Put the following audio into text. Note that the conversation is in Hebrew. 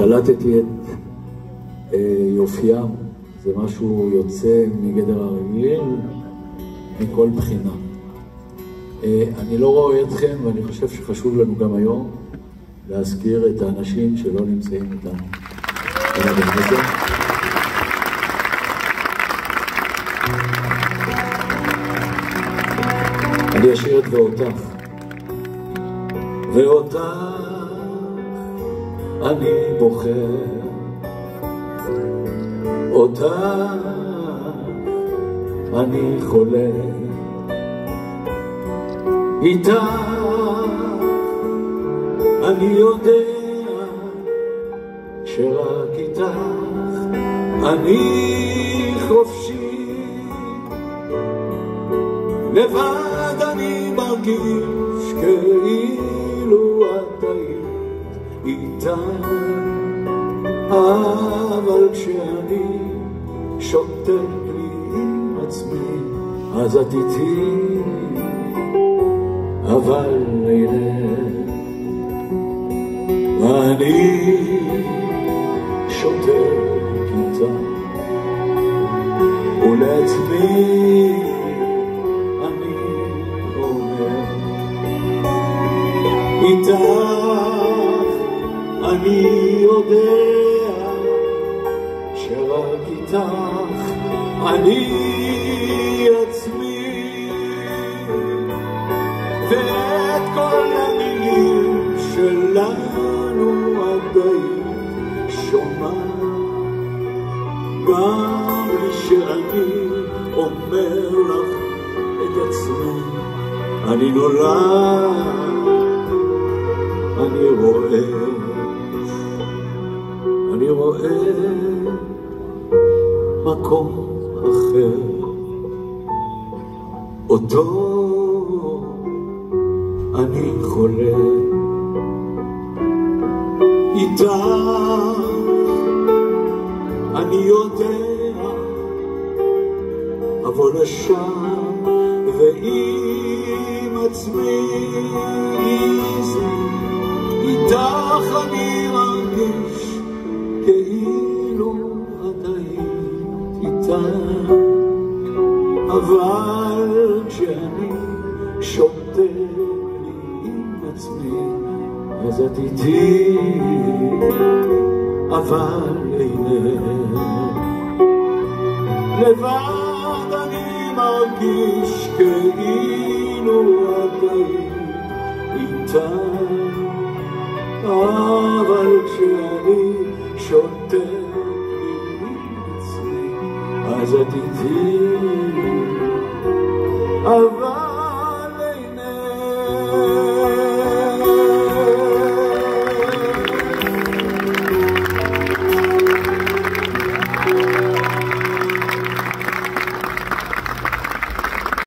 קלטתי את יופיים, זה משהו יוצא מגדר הרגיל מכל בחינה. אני לא רואה אתכם, ואני חושב שחשוב לנו גם היום להזכיר את האנשים שלא נמצאים איתנו. אני אשאיר את ואותך. ואותך אני בוחר, אותך אני חולה, איתך אני יודע שרק איתך אני חופשי, לבד אני מרגיש כאילו את היית איתך, אבל כשאני שותק לי עם עצמי אז את איתי, אבל הנה אני שותק איתך ולעצמי אני אומר, איתך אני יודע שרק איתך אני עצמי, ואת כל המילים שלנו עדיין שומעת, גם לי שאני אומר לך את עצמי, אני נולד, אני רואה מקום אחר, אותו אני חולה, איתך אני יודע אבוא לשם ועם עצמי איתך אני מרגיש כאילו את היית איתך, אבל כשאני שותק לי עם עצמי אז את איתי, אבל הנה לבד אני מרגיש כאילו את היית איתך, אבל כשאני שותק לי עם עצמי אז את איתי, אבל